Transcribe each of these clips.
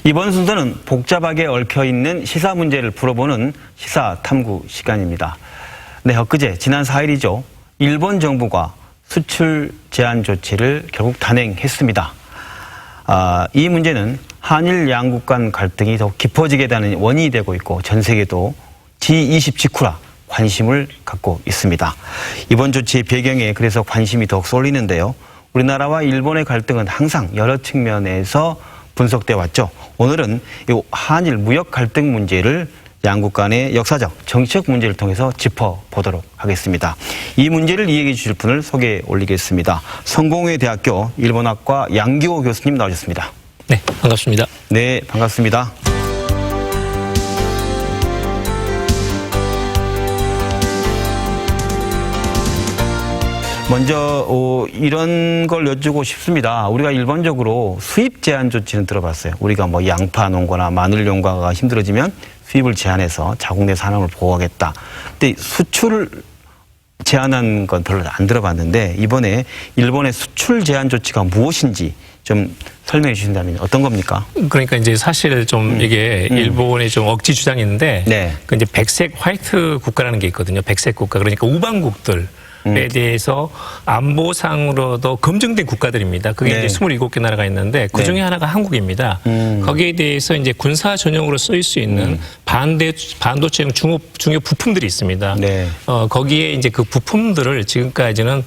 이번 순서는 복잡하게 얽혀있는 시사 문제를 풀어보는 시사 탐구 시간입니다. 네, 엊그제 지난 4일이죠. 일본 정부가 수출 제한 조치를 결국 단행했습니다. 이 문제는 한일 양국 간 갈등이 더욱 깊어지게 되는 원인이 되고 있고 전 세계도 G20 직후라 관심을 갖고 있습니다. 이번 조치의 배경에 그래서 관심이 더욱 쏠리는데요. 우리나라와 일본의 갈등은 항상 여러 측면에서 분석돼 왔죠. 오늘은 이 한일 무역 갈등 문제를 양국 간의 역사적, 정치적 문제를 통해서 짚어보도록 하겠습니다. 이 문제를 이야기해 주실 분을 소개해 올리겠습니다. 성공회대학교 일본학과 양기호 교수님 나오셨습니다. 네, 반갑습니다. 네, 반갑습니다. 먼저 이런 걸 여쭈고 싶습니다. 우리가 일반적으로 수입 제한 조치는 들어봤어요. 우리가 뭐 양파 농가나 마늘 농가가 힘들어지면 수입을 제한해서 자국 내 산업을 보호하겠다. 근데 수출을 제한한 건 별로 안 들어봤는데 이번에 일본의 수출 제한 조치가 무엇인지 좀 설명해 주신다면 어떤 겁니까? 그러니까 이제 사실 좀 이게 일본의 좀 억지 주장인데 네. 그 이제 백색 화이트 국가라는 게 있거든요. 백색 국가. 그러니까 우방국들. 에 대해서 안보상으로도 검증된 국가들입니다. 그게 네. 이제 27개 나라가 있는데 그 중에 하나가 한국입니다. 거기에 대해서 이제 군사 전용으로 쓰일 수 있는 반도체용 중요 부품들이 있습니다. 네. 거기에 이제 그 부품들을 지금까지는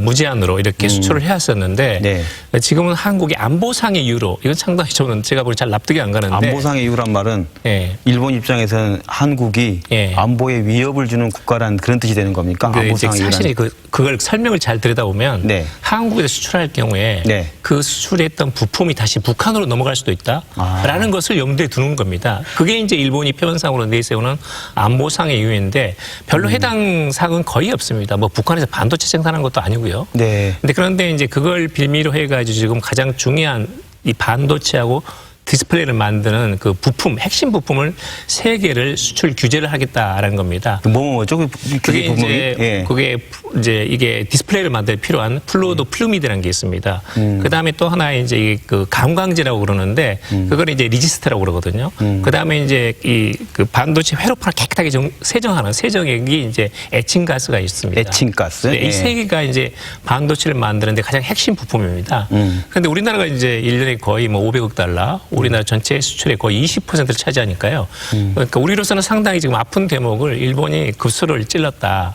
무제한으로 이렇게 수출을 해왔었는데 네. 지금은 한국이 안보상의 이유로 이건 상당히 저는 제가 보기 잘 납득이 안 가는데 안보상의 이유란 말은 예. 일본 입장에서는 한국이 예. 안보에 위협을 주는 국가라는 그런 뜻이 되는 겁니까? 안보상의 이유란. 사실 그걸 설명을 잘 들여다보면 네. 한국에 수출할 경우에 네. 그 수출했던 부품이 다시 북한으로 넘어갈 수도 있다라는 것을 염두에 두는 겁니다. 그게 이제 일본이 표면상으로 내세우는 안보상의 이유인데 별로 해당 사항은 거의 없습니다. 뭐 북한에서 반도체 생산하는 것도 아니고요. 네. 근데 그런데 이제 그걸 빌미로 해가지고 지금 가장 중요한 이 반도체하고 디스플레이를 만드는 그 부품, 핵심 부품을 3개를 수출 규제를 하겠다라는 겁니다. 뭐죠? 그게 이제 예. 그게 이제 이게 디스플레이를 만들 필요한 플루오도 플루미드라는 게 있습니다. 그다음에 또 하나 이제 그 감광제라고 그러는데 그걸 이제 리지스트라고 그러거든요. 그다음에 이제 이 그 반도체 회로판을 깨끗하게 세정하는 세정액이 이제 에칭가스가 있습니다. 에칭가스. 네, 예. 이 3개가 이제 반도체를 만드는데 가장 핵심 부품입니다. 그런데 우리나라가 이제 1년에 거의 뭐 500억 달러, 우리나라 전체 수출의 거의 20%를 차지하니까요. 그러니까 우리로서는 상당히 지금 아픈 대목을 일본이 급수를 찔렀다.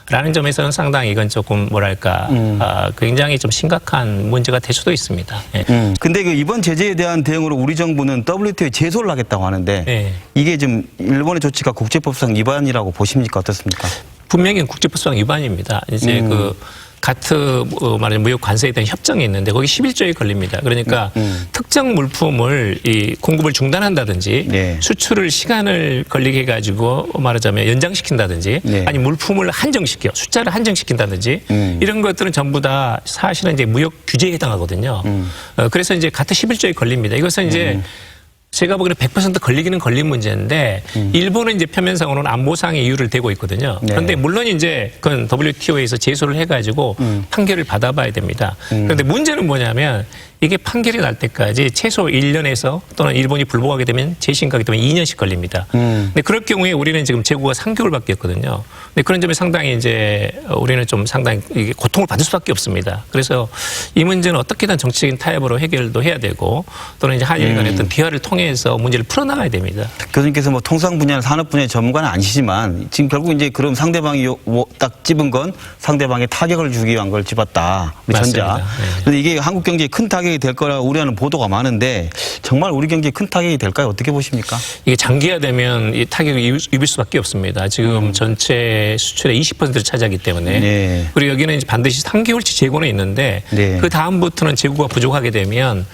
라는 점에서는 상당히 이건 조금 뭐랄까 굉장히 좀 심각한 문제가 될 수도 있습니다. 예. 근데 그 이번 제재에 대한 대응으로 우리 정부는 WTO에 제소를 하겠다고 하는데 예. 이게 지금 일본의 조치가 국제법상 위반이라고 보십니까? 어떻습니까? 분명히 국제법상 위반입니다. 이제 그 가트 말하자면 무역 관세에 대한 협정이 있는데 거기 11조에 걸립니다. 그러니까 특정 물품을 이 공급을 중단한다든지 네. 수출을 시간을 걸리게 해가지고 말하자면 연장시킨다든지 네. 아니 물품을 한정시켜 숫자를 한정시킨다든지 이런 것들은 전부 다 사실은 이제 무역 규제에 해당하거든요. 그래서 이제 가트 11조에 걸립니다. 이것은 이제 제가 보기에는 100% 걸리기는 걸린 문제인데 일본은 이제 표면상으로는 안보상의 이유를 대고 있거든요. 네. 그런데 물론 이제 그건 WTO에서 제소를 해가지고 판결을 받아봐야 됩니다. 그런데 문제는 뭐냐면 이게 판결이 날 때까지 최소 1년에서 또는 일본이 불복하게 되면 재심 가게 되면 2년씩 걸립니다. 근데 그럴 경우에 우리는 지금 재고가 3개월밖에 없거든요. 근데 그런 점에 상당히 이제 우리는 좀 상당히 고통을 받을 수밖에 없습니다. 그래서 이 문제는 어떻게든 정치적인 타협으로 해결도 해야 되고 또는 이제 한일 간의 어떤 대화를 통해서 문제를 풀어나가야 됩니다. 교수님께서 뭐 통상 분야, 산업 분야의 전문가는 아니시지만 지금 결국 이제 그럼 상대방이 딱 집은 건 상대방에 타격을 주기 위한 걸 집었다. 우리 전자. 그런데 네. 이게 한국 경제에 큰 타격이 될 거라 우려하는 보도가 많은데 정말 우리 경제에 큰 타격이 될까요? 어떻게 보십니까? 이게 장기화되면 이 타격을 입을 수밖에 없습니다. 지금 전체 수출의 20%를 차지하기 때문에 네. 그리고 여기는 이제 반드시 3개월치 재고는 있는데 네. 그 다음부터는 재고가 부족하게 되면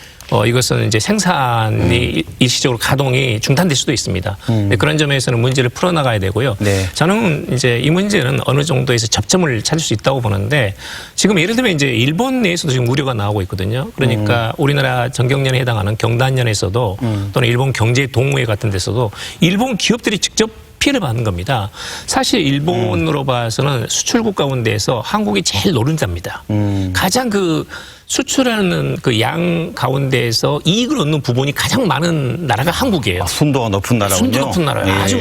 이것은 이제 생산이 일시적으로 가동이 중단될 수도 있습니다. 네, 그런 점에서는 문제를 풀어나가야 되고요. 네. 저는 이제 이 문제는 어느 정도에서 접점을 찾을 수 있다고 보는데 지금 예를 들면 이제 일본 내에서도 지금 우려가 나오고 있거든요. 그러니까 우리나라 정경련에 해당하는 경단련에서도 또는 일본 경제동호회 같은 데서도 일본 기업들이 직접 피해를 받는 겁니다. 사실 일본으로 봐서는 수출국 가운데에서 한국이 제일 노른자입니다. 가장 그 수출하는 그 양 가운데에서 이익을 얻는 부분이 가장 많은 나라가 한국이에요. 순도가 높은 나라군요. 순도 높은 나라예요. 예. 아주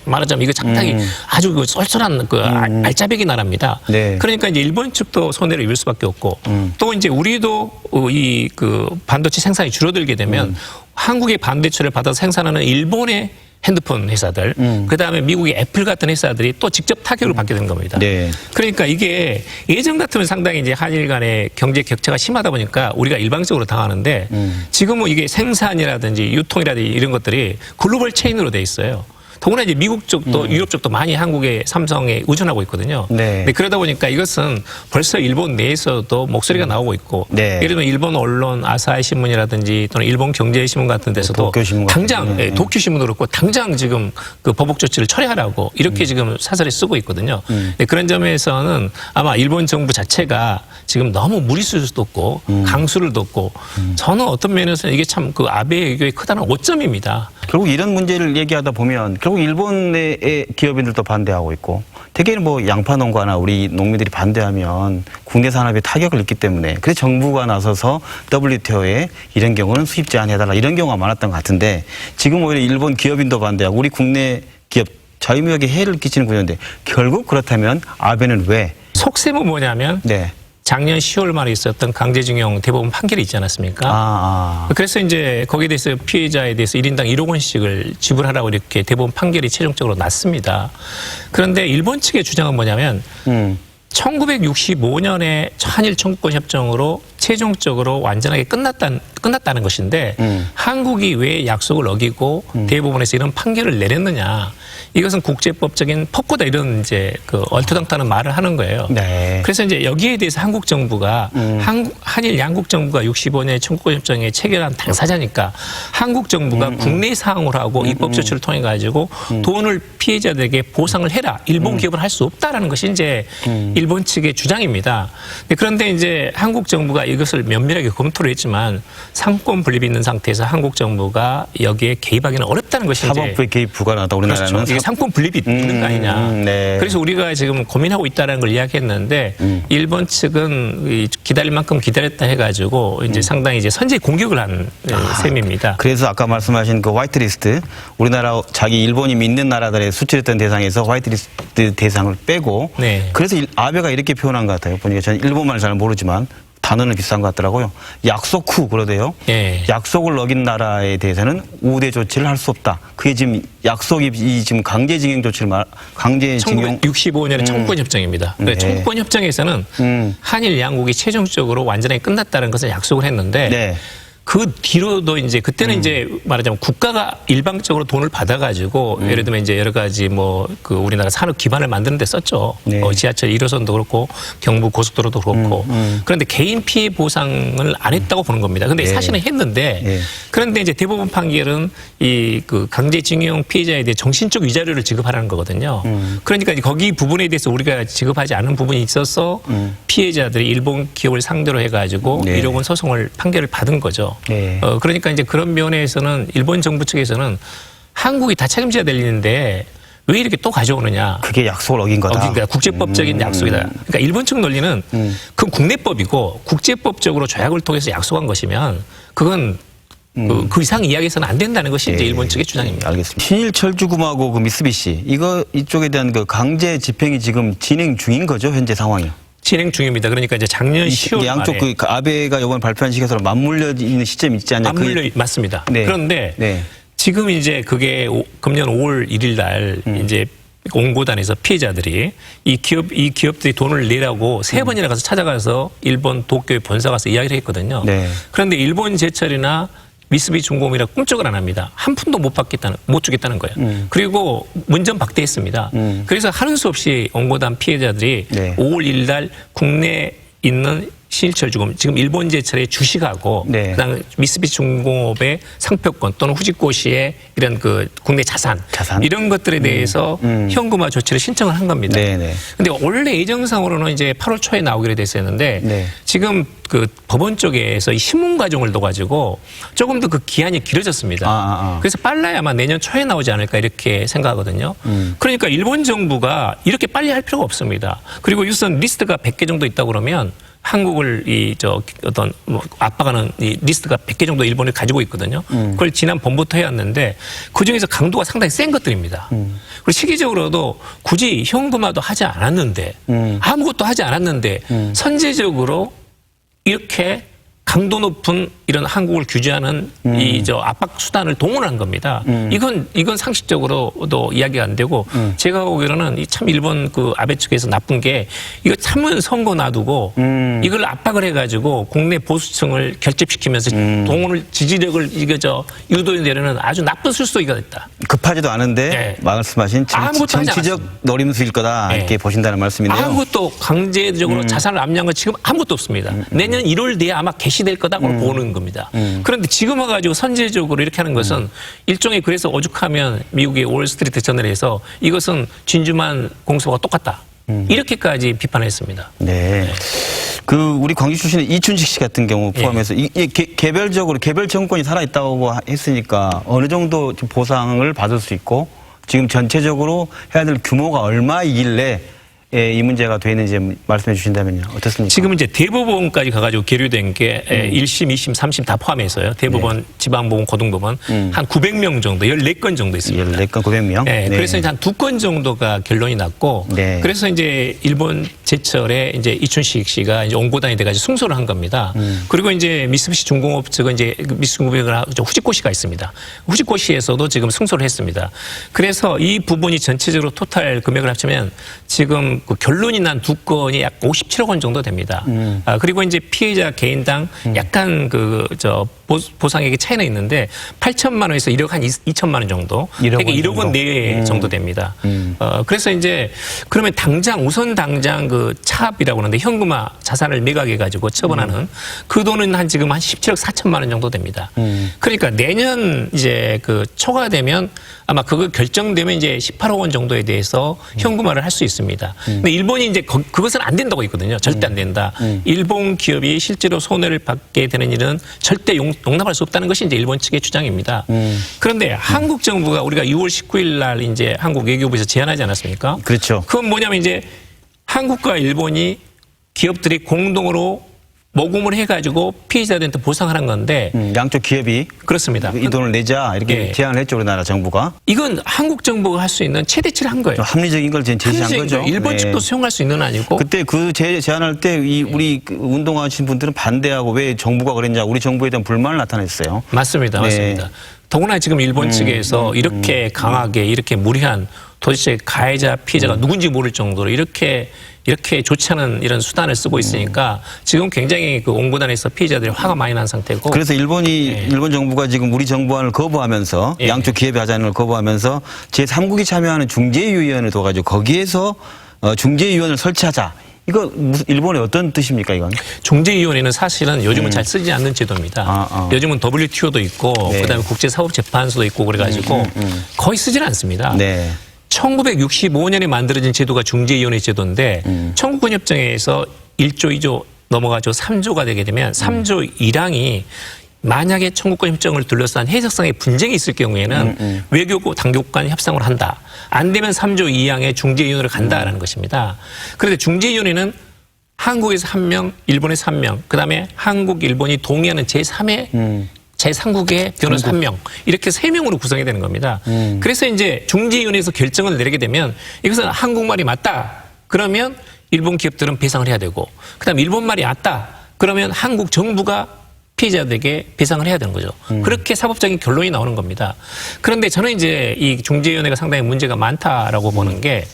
말하자면 이거 장당이 아주 그 쏠쏠한 그 알짜배기 나라입니다. 네. 그러니까 이제 일본 측도 손해를 입을 수밖에 없고 또 이제 우리도 이 그 반도체 생산이 줄어들게 되면 한국의 반도체를 받아서 생산하는 일본의 핸드폰 회사들, 그다음에 미국의 애플 같은 회사들이 또 직접 타격을 받게 된 겁니다. 네. 그러니까 이게 예전 같으면 상당히 이제 한일 간의 경제 격차가 심하다 보니까 우리가 일방적으로 당하는데 지금은 이게 생산이라든지 유통이라든지 이런 것들이 글로벌 체인으로 돼 있어요. 더구나 이제 미국 쪽도 유럽 쪽도 많이 한국의 삼성에 의존하고 있거든요. 네. 근데 그러다 보니까 이것은 벌써 일본 내에서도 목소리가 나오고 있고, 네. 예를 들면 일본 언론 아사히 신문이라든지 또는 일본 경제신문 같은 데서도 도쿄신문 당장 같은 데. 도쿄신문도 그렇고 당장 지금 그 보복 조치를 철회하라고 이렇게 지금 사설에 쓰고 있거든요. 네, 그런 점에서는 아마 일본 정부 자체가 지금 너무 무리수를 뒀고 강수를 뒀고 저는 어떤 면에서는 이게 참 그 아베의 의교의 크다는 오점입니다. 결국 이런 문제를 얘기하다 보면 결국 일본 내의 기업인들도 반대하고 있고 대개는 뭐 양파 농가나 우리 농민들이 반대하면 국내 산업에 타격을 입기 때문에 그래서 정부가 나서서 WTO에 이런 경우는 수입 제한해달라 이런 경우가 많았던 것 같은데 지금 오히려 일본 기업인도 반대하고 우리 국내 기업 자유무역에 해를 끼치는 구조인데 결국 그렇다면 아베는 왜? 속셈은 뭐냐면 네. 작년 10월 말에 있었던 강제징용 대법원 판결이 있지 않았습니까? 그래서 이제 거기에 대해서 피해자에 대해서 1인당 1억 원씩을 지불하라고 이렇게 대법원 판결이 최종적으로 났습니다. 그런데 일본 측의 주장은 뭐냐면 1965년에 한일 청구권 협정으로 최종적으로 완전하게 끝났다는 것인데 한국이 왜 약속을 어기고 대법원에서 이런 판결을 내렸느냐. 이것은 국제법적인 폭거다 이런 이제 그 얼토당토하는 말을 하는 거예요. 네. 그래서 이제 여기에 대해서 한국 정부가 한일 양국 정부가 65년에 청구권 협정에 체결한 당사자니까 한국 정부가 국내 사항으로 하고 입법 조치를 통해 가지고 돈을 피해자들에게 보상을 해라. 일본 기업은 할 수 없다라는 것이 이제 일본 측의 주장입니다. 그런데 이제 한국 정부가 이것을 면밀하게 검토를 했지만 상권 분립이 있는 상태에서 한국 정부가 여기에 개입하기는 어렵다는 것이 이제 사법부의 개입 불가능하다. 우리나라는 그렇죠. 이게 상권 분립이 있는 거 아니냐. 네. 그래서 우리가 지금 고민하고 있다는 걸 이야기했는데 일본 측은 기다릴 만큼 기다렸다 해가지고 이제 상당히 이제 선제 공격을 한 셈입니다. 그래서 아까 말씀하신 그 화이트리스트 우리나라 자기 일본이 믿는 나라들의 수출했던 대상에서 화이트리스트 대상을 빼고 네. 그래서 아베가 이렇게 표현한 것 같아요. 보니까 저는 일본말 잘 모르지만 단어는 비슷한 것 같더라고요. 약속 후 그러대요. 네. 약속을 어긴 나라에 대해서는 우대 조치를 할 수 없다. 그게 지금 약속이 지금 강제징용 조치를 강제징용 1965년의 청구권 협정입니다. 네. 청구권 협정에서는 한일 양국이 최종적으로 완전히 끝났다는 것을 약속을 했는데 네. 그 뒤로도 이제 그때는 이제 말하자면 국가가 일방적으로 돈을 받아가지고 예를 들면 이제 여러 가지 뭐 그 우리나라 산업 기반을 만드는 데 썼죠. 네. 지하철 1호선도 그렇고 경부 고속도로도 그렇고 그런데 개인 피해 보상을 안 했다고 보는 겁니다. 근데 네. 사실은 했는데 네. 그런데 이제 대법원 판결은 이 그 강제징용 피해자에 대해 정신적 위자료를 지급하라는 거거든요. 그러니까 이제 거기 부분에 대해서 우리가 지급하지 않은 부분이 있어서 피해자들이 일본 기업을 상대로 해가지고 네. 1억 원 소송을 판결을 받은 거죠. 네. 그러니까 이제 그런 면에서는 일본 정부 측에서는 한국이 다 책임져야 될 일인데 왜 이렇게 또 가져오느냐. 그게 약속을 어긴 거다. 그러니까 국제법적인 약속이다. 그러니까 일본 측 논리는 그건 국내법이고 국제법적으로 조약을 통해서 약속한 것이면 그건 그 이상 이야기해서는 안 된다는 것이 이제 일본 측의 주장입니다. 알겠습니다. 신일철주금하고 그 미쓰비시 이쪽에 대한 그 강제 집행이 지금 진행 중인 거죠 현재 상황이. 진행 중입니다. 그러니까 이제 작년 10월 양쪽 말에 그 아베가 이번 발표한 시기에 서로 맞물려 있는 시점이 있지 않냐. 맞물려 맞습니다. 네. 그런데 네. 지금 이제 그게 금년 5월 1일 날 이제 공고단에서 피해자들이 이 기업들이 돈을 내라고 3번이나 가서 찾아가서 일본 도쿄에 본사 가서 이야기를 했거든요. 네. 그런데 일본 제철이나 미쓰비시 중공업이라 꿈쩍을 안 합니다. 한 푼도 못 주겠다는 거예요. 그리고 문전 박대했습니다. 그래서 하는 수 없이 원고단 피해자들이 네. 5월 1일 날 국내에 있는 신일철주금 지금 일본 제철의 주식하고 네. 그다음에 미쓰비시 중공업의 상표권 또는 후지코시의 이런 그 국내 자산 이런 것들에 대해서 현금화 조치를 신청을 한 겁니다. 네네. 근데 원래 예정상으로는 이제 8월 초에 나오기로 됐었는데 네. 지금 그 법원 쪽에서 이 신문 과정을 둬가지고 조금 더 그 기한이 길어졌습니다. 그래서 빨라야 아마 내년 초에 나오지 않을까 이렇게 생각하거든요. 그러니까 일본 정부가 이렇게 빨리 할 필요가 없습니다. 그리고 우선 리스트가 100개 정도 있다고 그러면 한국을 어떤 압박하는 이 리스트가 100개 정도 일본이 가지고 있거든요. 그걸 지난 봄부터 해왔는데 그 중에서 강도가 상당히 센 것들입니다. 그리고 시기적으로도 굳이 현금화도 하지 않았는데 아무것도 하지 않았는데 선제적으로 이렇게 강도 높은 이런 한국을 규제하는 이 압박 수단을 동원한 겁니다. 이건 상식적으로도 이야기가 안 되고 제가 보기로는 이 참 일본 그 아베 측에서 나쁜 게 이거 참은 선거 놔두고 이걸 압박을 해가지고 국내 보수층을 결집시키면서 동원을 지지력을 유도해내려는 아주 나쁜 술수이가 됐다. 급하지도 않은데 네. 말씀하신 정치적 노림수일 거다 네. 이렇게 보신다는 말씀인데요. 아무것도 강제적으로 자산을 압류한 건 지금 아무것도 없습니다. 내년 1월 뒤에 아마 개시될 거다고 보는 겁니다. 그런데 지금 와가지고 선제적으로 이렇게 하는 것은 일종의 그래서 오죽하면 미국의 월스트리트 저널에서 이것은 진주만 공소와 똑같다. 이렇게까지 비판했습니다. 네. 그 우리 광주 출신의 이춘식 씨 같은 경우 포함해서 개별적으로 개별 정권이 살아 있다고 했으니까 어느 정도 좀 보상을 받을 수 있고 지금 전체적으로 해야 될 규모가 얼마이길래 이 문제가 돼 있는지 말씀해 주신다면요. 어떻습니까? 지금 이제 대법원까지 가가지고 계류된 게 1심, 2심, 3심 다 포함해서요. 대법원, 네. 지방법원, 고등법원 한 900명 정도, 14건 정도 있습니다. 14건 900명? 네, 네. 그래서 이제 한 2건 정도가 결론이 났고, 네. 그래서 이제 일본 제철에 이제 이춘식 씨가 이제 온고단이 돼가지고 승소를 한 겁니다. 그리고 이제 미쓰비시 중공업 측은 이제 미쓰비시가 후지코시가 있습니다. 후지코시에서도 지금 승소를 했습니다. 그래서 이 부분이 전체적으로 토탈 금액을 합치면 지금 그 결론이 난 2건이 약 57억 원 정도 됩니다. 그리고 이제 피해자 개인당 약간 보상액의 차이는 있는데 8천만 원에서 1억 한 2천만 원 정도. 1억 원 내외 정도 됩니다. 그래서 이제 그러면 우선 당장 그 차압이라고 하는데 현금화 자산을 매각해가지고 처분하는 그 돈은 지금 한 17억 4천만 원 정도 됩니다. 그러니까 내년 이제 그 초가 되면 아마 그거 결정되면 이제 18억 원 정도에 대해서 현금화를 할 수 있습니다. 근데 일본이 이제 그것은 안 된다고 있거든요. 절대 안 된다. 일본 기업이 실제로 손해를 받게 되는 일은 절대 용납할 수 없다는 것이 이제 일본 측의 주장입니다. 그런데 한국 정부가 우리가 6월 19일 날 이제 한국 외교부에서 제안하지 않았습니까? 그렇죠. 그건 뭐냐면 이제 한국과 일본이 기업들이 공동으로 모금을 해가지고 피해자들한테 보상하는 건데 양쪽 기업이 그렇습니다. 이 돈을 내자 이렇게 네. 제안을 했죠. 우리나라 정부가. 이건 한국 정부가 할 수 있는 최대치를 한 거예요. 좀 합리적인 걸 제시한 거죠. 일본 네. 측도 수용할 수 있는 건 아니고. 그때 그 제안할 때 우리 그 운동하신 분들은 반대하고 왜 정부가 그랬냐 우리 정부에 대한 불만을 나타냈어요. 맞습니다. 네. 맞습니다. 더구나 지금 일본 측에서 이렇게 강하게 이렇게 무리한 도대체 가해자 피해자가 누군지 모를 정도로 이렇게 좋지 않은 이런 수단을 쓰고 있으니까 지금 굉장히 그 온고단에서 피해자들이 화가 많이 난 상태고. 그래서 일본 정부가 지금 우리 정부안을 거부하면서 예. 양쪽 기업이 하자는 걸 거부하면서 제3국이 참여하는 중재위원회를 둬가지고 거기에서 중재위원을 설치하자. 이거 무슨 일본의 어떤 뜻입니까 이건? 중재위원회는 사실은 요즘은 잘 쓰지 않는 제도입니다. 요즘은 WTO도 있고 네. 그다음에 국제사법재판소도 있고 그래가지고 거의 쓰지는 않습니다. 네. 1965년에 만들어진 제도가 중재위원회 제도인데 청구권협정에서 1조, 2조 넘어가지고 3조가 되게 되면 3조 1항이 만약에 청구권협정을 둘러싼 해석상의 분쟁이 있을 경우에는 외교부 당국 간 협상을 한다. 안 되면 3조 2항에 중재위원회를 간다라는 것입니다. 그런데 중재위원회는 한국에서 1명, 일본에서 1명, 그다음에 한국, 일본이 동의하는 제3의 제3국의 변호사 1명 이렇게 3명으로 구성이 되는 겁니다. 그래서 이제 중재위원회에서 결정을 내리게 되면 이것은 한국말이 맞다. 그러면 일본 기업들은 배상을 해야 되고 그다음에 일본말이 맞다. 그러면 한국 정부가 피해자들에게 배상을 해야 되는 거죠. 그렇게 사법적인 결론이 나오는 겁니다. 그런데 저는 이제 이 중재위원회가 상당히 문제가 많다라고 보는 게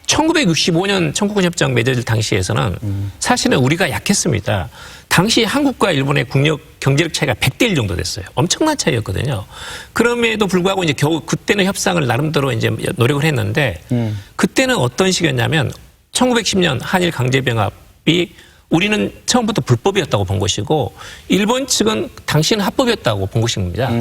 1965년 청구권협정 맺어질 당시에서는 사실은 우리가 약했습니다. 당시 한국과 일본의 경제력 차이가 100대 1 정도 됐어요. 엄청난 차이였거든요. 그럼에도 불구하고 이제 겨우 그때는 협상을 나름대로 이제 노력을 했는데 그때는 어떤 식이었냐면 1910년 한일 강제병합이 우리는 처음부터 불법이었다고 본 것이고 일본 측은 당시는 합법이었다고 본 것입니다.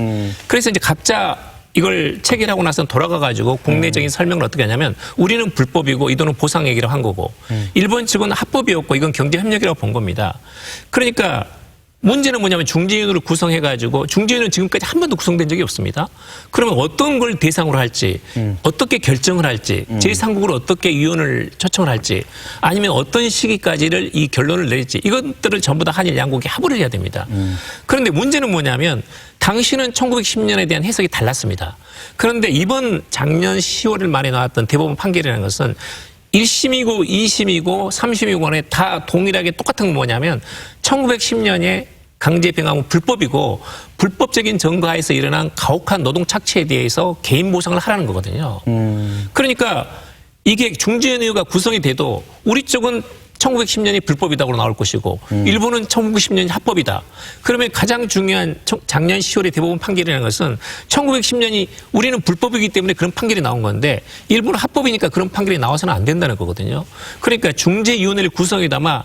그래서 이제 각자 이걸 체결하고 나서 돌아가가지고 국내적인 설명을 어떻게 하냐면 우리는 불법이고 이 돈은 보상 얘기라고 한 거고 일본 측은 합법이었고 이건 경제협력이라고 본 겁니다. 그러니까 문제는 뭐냐면 중재위원회를 구성해가지고 중재위원회는 지금까지 한 번도 구성된 적이 없습니다. 그러면 어떤 걸 대상으로 할지 어떻게 결정을 할지 제3국으로 어떻게 위원을 초청을 할지 아니면 어떤 시기까지를 이 결론을 내릴지 이것들을 전부 다 한일 양국이 합의를 해야 됩니다. 그런데 문제는 뭐냐면 당시는 1910년에 대한 해석이 달랐습니다. 그런데 이번 작년 10월 말에 나왔던 대법원 판결이라는 것은 1심이고 2심이고 3심이고 간에 다 동일하게 똑같은 건 뭐냐면 1910년에 강제병합은 불법이고 불법적인 증거하에서 일어난 가혹한 노동 착취에 대해서 개인 보상을 하라는 거거든요. 그러니까 이게 중재위원회가 구성이 돼도 우리 쪽은 1910년이 불법이다고 나올 것이고 일본은 1910년이 합법이다. 그러면 가장 중요한 작년 10월에 대법원 판결이라는 것은 1910년이 우리는 불법이기 때문에 그런 판결이 나온 건데 일본은 합법이니까 그런 판결이 나와서는 안 된다는 거거든요. 그러니까 중재위원회를 구성에다마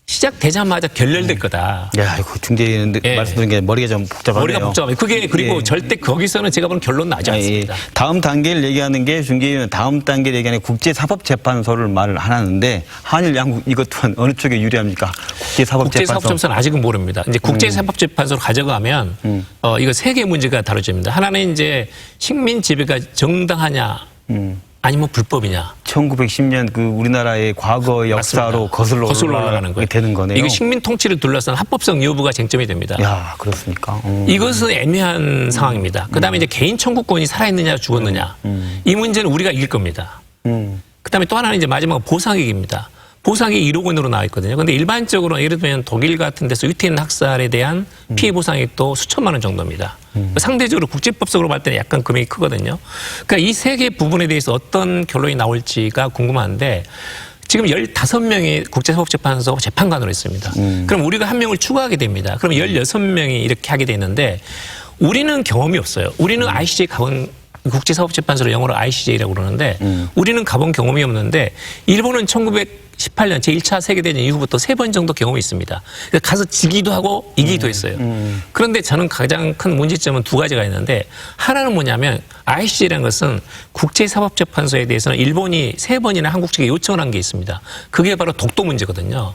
시작되자마자 결렬될 거다. 야, 이거 중재위원회 예. 말씀드린 게 머리가 좀 복잡하네요. 머리가 복잡해. 그게 그리고 예. 절대 거기서는 제가 보는 결론 나지 않습니다. 다음 단계를 얘기하는 게 중재위원회 다음 단계를 얘기하는 국제사법재판소를 말을 하는데 한일 양국 이것 또한 어느 쪽에 유리합니까? 국제사법재판소는 아직은 모릅니다. 이제 국제사법재판소로 가져가면 이거 세 개 문제가 다뤄집니다. 하나는 이제 식민 지배가 정당하냐 아니면 불법이냐. 1910년 그 우리나라의 과거 역사로 거슬러 올라가는 거예요. 되는 거네요. 이게 식민 통치를 둘러싼 합법성 여부가 쟁점이 됩니다. 야, 그렇습니까? 이것은 애매한 상황입니다. 그다음에 이제 개인 청구권이 살아있느냐 죽었느냐. 이 문제는 우리가 이길 겁니다. 그다음에 또 하나는 이제 마지막 보상액입니다. 보상이 1억 원으로 나와 있거든요. 그런데 일반적으로 예를 들면 독일 같은 데서 유태인 학살에 대한 피해 보상액도 수천만 원 정도입니다. 상대적으로 국제법적으로 볼 때는 약간 금액이 크거든요. 그러니까 이 세 개 부분에 대해서 어떤 결론이 나올지가 궁금한데 지금 15명의 국제사법재판소 재판관으로 있습니다. 그럼 우리가 한 명을 추가하게 됩니다. 그럼 16명이 이렇게 하게 되는데 우리는 경험이 없어요. 우리는 ICJ 가본 국제사법재판소를 영어로 ICJ라고 그러는데 우리는 가본 경험이 없는데 일본은 1918년 제1차 세계대전 이후부터 3번 정도 경험이 있습니다. 그러니까 가서 지기도 하고 이기기도 했어요. 그런데 저는 가장 큰 문제점은 두 가지가 있는데 하나는 뭐냐면 ICJ라는 것은 국제사법재판소에 대해서는 일본이 3번이나 한국 측에 요청을 한 게 있습니다. 그게 바로 독도 문제거든요.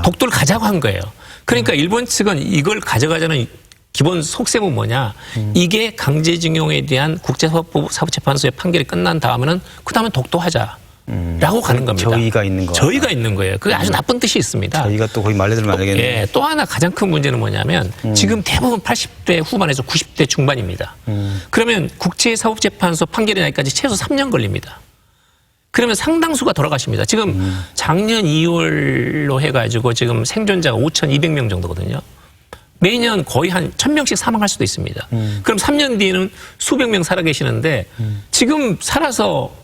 독도를 가자고 한 거예요. 그러니까 일본 측은 이걸 가져가자는 기본 속셈은 뭐냐. 이게 강제징용에 대한 국제사법재판소의 판결이 끝난 다음에는 그다음에 독도하자. 라고 가는 겁니다. 저희가 있는 거. 저희가 있는 거예요. 그게 아주 나쁜 뜻이 있습니다. 저희가 또 거기 말려들면 안 되겠네요. 예, 또 하나 가장 큰 문제는 뭐냐면 지금 대부분 80대 후반에서 90대 중반입니다. 그러면 국제사법재판소 판결이 나기까지 최소 3년 걸립니다. 그러면 상당수가 돌아가십니다. 지금 작년 2월로 해가지고 지금 생존자가 5,200명 정도거든요. 매년 거의 한 1,000명씩 사망할 수도 있습니다. 그럼 3년 뒤에는 수백 명 살아계시는데 지금 살아서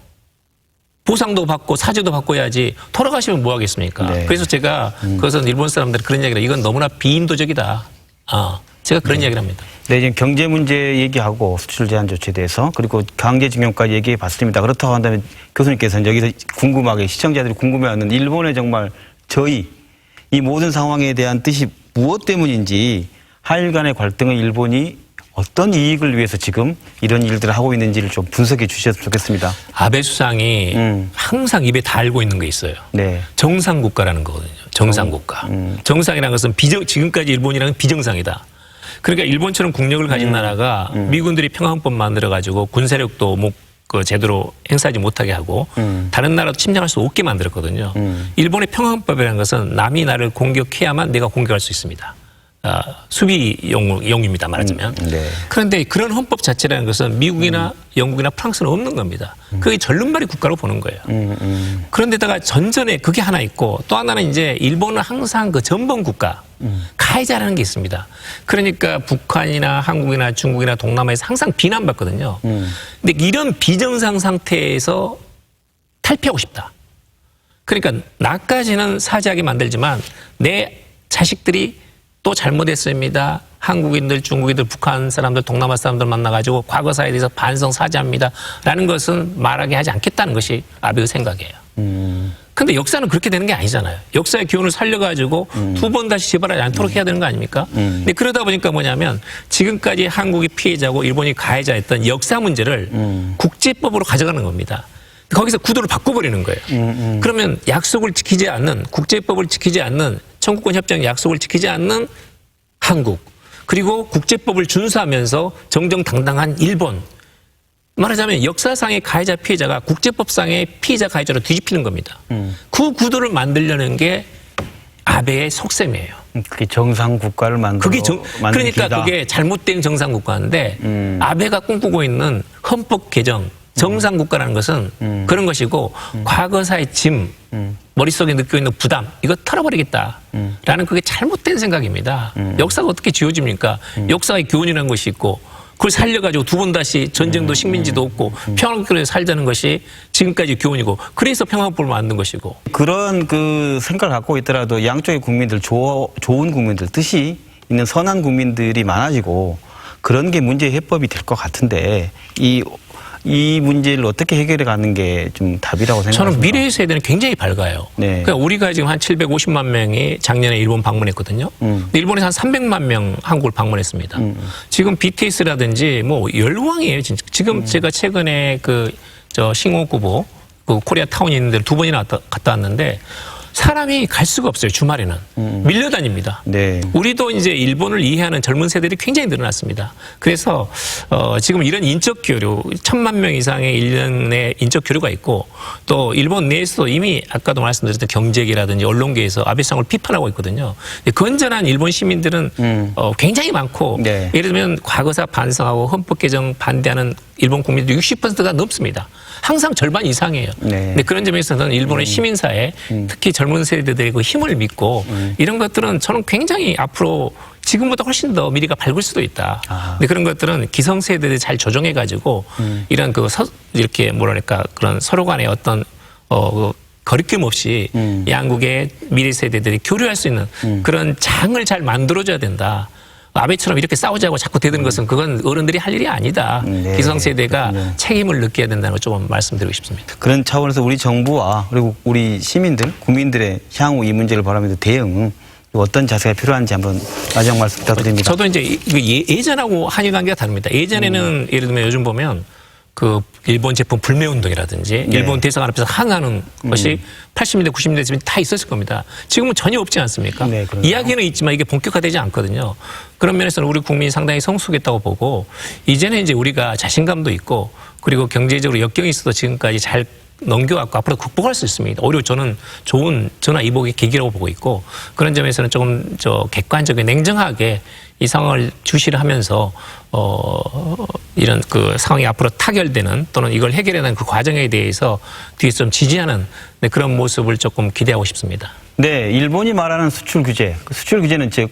보상도 받고 사죄도 받고 해야지 돌아가시면 뭐 하겠습니까? 네. 그래서 제가 그것은 일본 사람들이 그런 이야기를 이건 너무나 비인도적이다. 제가 그런 이야기를 합니다. 네, 지금 경제 문제 얘기하고 수출 제한 조치에 대해서 그리고 강제징용까지 얘기해 봤습니다. 그렇다고 한다면 교수님께서는 여기서 궁금하게 시청자들이 궁금해하는 일본의 정말 저희 이 모든 상황에 대한 뜻이 무엇 때문인지 한일 간의 갈등의 일본이 어떤 이익을 위해서 지금 이런 일들을 하고 있는지를 좀 분석해 주셨으면 좋겠습니다. 아베 수상이 항상 입에 달고 있는 게 있어요. 네. 정상국가라는 거거든요. 정상국가. 정상이라는 것은 지금까지 일본이라는 비정상이다. 그러니까 일본처럼 국력을 가진 나라가 미군들이 평화헌법 만들어가지고 군사력도 제대로 행사하지 못하게 하고 다른 나라도 침략할 수 없게 만들었거든요. 일본의 평화헌법이라는 것은 남이 나를 공격해야만 내가 공격할 수 있습니다. 수비용입니다, 말하자면. 네. 그런데 그런 헌법 자체라는 것은 미국이나 영국이나 프랑스는 없는 겁니다. 그게 절름발이 국가로 보는 거예요. 그런데다가 전전에 그게 하나 있고 또 하나는 이제 일본은 항상 그 전범 국가, 가해자라는 게 있습니다. 그러니까 북한이나 한국이나 중국이나 동남아에서 항상 비난받거든요. 근데 이런 비정상 상태에서 탈피하고 싶다. 그러니까 나까지는 사죄하게 만들지만 내 자식들이 또 잘못했습니다. 한국인들, 중국인들, 북한 사람들, 동남아 사람들 만나가지고 과거사에 대해서 반성 사죄합니다. 라는 것은 말하게 하지 않겠다는 것이 아베의 생각이에요. 근데 역사는 그렇게 되는 게 아니잖아요. 역사의 교훈을 살려가지고 두 번 다시 재발하지 않도록 해야 되는 거 아닙니까? 근데 그러다 보니까 뭐냐면 지금까지 한국이 피해자고 일본이 가해자였던 역사 문제를 국제법으로 가져가는 겁니다. 거기서 구도를 바꿔버리는 거예요. 그러면 약속을 지키지 않는, 국제법을 지키지 않는, 청구권 협정 약속을 지키지 않는 한국, 그리고 국제법을 준수하면서 정정당당한 일본. 말하자면 역사상의 가해자 피해자가 국제법상의 피해자 가해자로 뒤집히는 겁니다. 그 구도를 만들려는 게 아베의 속셈이에요. 그게 정상 국가를 그러니까 그게 잘못된 정상 국가인데 아베가 꿈꾸고 있는 헌법 개정 정상 국가라는 것은 그런 것이고 과거사의 짐, 머릿속에 느끼고 있는 부담 이거 털어버리겠다라는 그게 잘못된 생각입니다. 역사가 어떻게 지워집니까? 역사의 교훈이라는 것이 있고 그걸 살려가지고 두 번 다시 전쟁도 식민지도 없고 평화롭게 살자는 것이 지금까지 교훈이고 그래서 평화법을 만든 것이고 그런 그 생각을 갖고 있더라도 양쪽의 국민들 좋은 국민들 뜻이 있는 선한 국민들이 많아지고 그런 게 문제의 해법이 될 것 같은데 이 문제를 어떻게 해결해 가는 게 좀 답이라고 생각합니다. 저는 미래의 세대는 굉장히 밝아요. 네. 그러니까 우리가 지금 한 750만 명이 작년에 일본 방문했거든요. 근데 일본에서 한 300만 명 한국을 방문했습니다. 지금 BTS라든지 뭐 열광이에요. 진짜. 지금 제가 최근에 저 싱호쿠보 그 코리아 타운이 있는 데를 2번이나 갔다 왔는데 사람이 갈 수가 없어요. 주말에는. 밀려다닙니다. 네. 우리도 이제 일본을 이해하는 젊은 세대들이 굉장히 늘어났습니다. 그래서 지금 이런 인적 교류, 1000만 명 이상의 1년의 인적 교류가 있고 또 일본 내에서도 이미 아까도 말씀드렸던 경제계라든지 언론계에서 아베상을 비판하고 있거든요. 건전한 일본 시민들은 굉장히 많고 네. 예를 들면 과거사 반성하고 헌법 개정 반대하는 일본 국민들 60%가 넘습니다. 항상 절반 이상이에요. 네. 근데 그런 점에서는 일본의 시민사회, 특히 젊은 세대들의 그 힘을 믿고 이런 것들은 저는 굉장히 앞으로 지금보다 훨씬 더 미래가 밝을 수도 있다. 근데 그런 것들은 기성세대들이 잘 조정해가지고 이런 이렇게 뭐랄까 그런 서로 간의 어떤 거리낌 없이 양국의 미래 세대들이 교류할 수 있는 그런 장을 잘 만들어줘야 된다. 아베처럼 이렇게 싸우자고 자꾸 대드는 것은 그건 어른들이 할 일이 아니다. 네. 기성세대가 책임을 느껴야 된다는 걸 좀 말씀드리고 싶습니다. 그런 차원에서 우리 정부와 그리고 우리 시민들, 국민들의 향후 이 문제를 바라보면서 대응 어떤 자세가 필요한지 한번 마지막 말씀 부탁드립니다. 저도 이제 이거 예전하고 한일 관계가 다릅니다. 예전에는 예를 들면 요즘 보면 그 일본 제품 불매운동이라든지 네. 일본 대사관 앞에서 항하는 것이 80년대, 90년대 다 있었을 겁니다. 지금은 전혀 없지 않습니까? 네, 그렇죠. 이야기는 있지만 이게 본격화되지 않거든요. 그런 면에서는 우리 국민이 상당히 성숙했다고 보고 이제는 이제 우리가 자신감도 있고 그리고 경제적으로 역경이 있어도 지금까지 잘 넘겨왔고 앞으로 극복할 수 있습니다. 오히려 저는 좋은 전화 이복의 계기라고 보고 있고 그런 점에서는 조금 객관적이고 냉정하게 이 상황을 주시를 하면서 이런 그 상황이 앞으로 타결되는 또는 이걸 해결해내는 그 과정에 대해서 뒤에서 좀 지지하는 그런 모습을 조금 기대하고 싶습니다. 네, 일본이 말하는 수출 규제, 그 수출 규제는 즉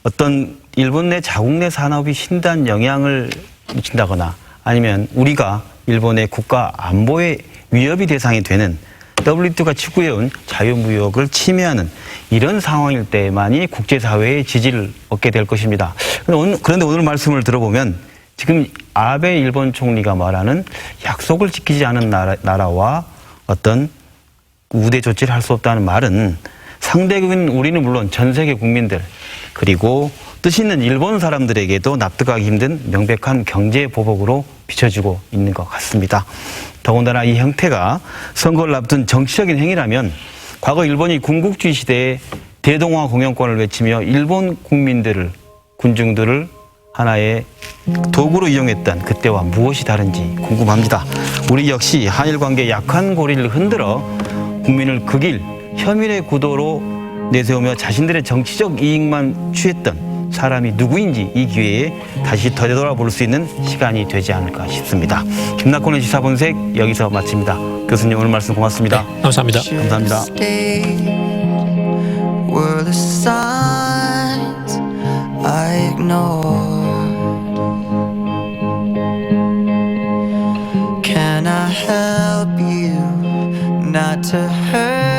어떤 일본 내 자국 내 산업이 신단 영향을 미친다거나 아니면 우리가 일본의 국가 안보에 위협이 대상이 되는 WTO가 추구해온 자유무역을 침해하는 이런 상황일 때만이 국제사회의 지지를 얻게 될 것입니다. 그런데 오늘 말씀을 들어보면 지금 아베 일본 총리가 말하는 약속을 지키지 않은 나라와 어떤 우대 조치를 할 수 없다는 말은 상대국인 우리는 물론 전 세계 국민들 그리고 뜻 있는 일본 사람들에게도 납득하기 힘든 명백한 경제 보복으로 비춰지고 있는 것 같습니다. 더군다나 이 형태가 선거를 앞둔 정치적인 행위라면 과거 일본이 군국주의 시대에 대동아 공영권을 외치며 일본 국민들을 군중들을 하나의 도구로 이용했던 그때와 무엇이 다른지 궁금합니다. 우리 역시 한일 관계의 약한 고리를 흔들어 국민을 극일 혐일의 구도로 내세우며 자신들의 정치적 이익만 취했던 사람이 누구인지 이 기회에 다시 되돌아볼 수 있는 시간이 되지 않을까 싶습니다. 김낙곤의 시사본색 여기서 마칩니다. 교수님 오늘 말씀 고맙습니다. 네, 감사합니다. 감사합니다. Were the signs I ignored? Can I help you not to hurt?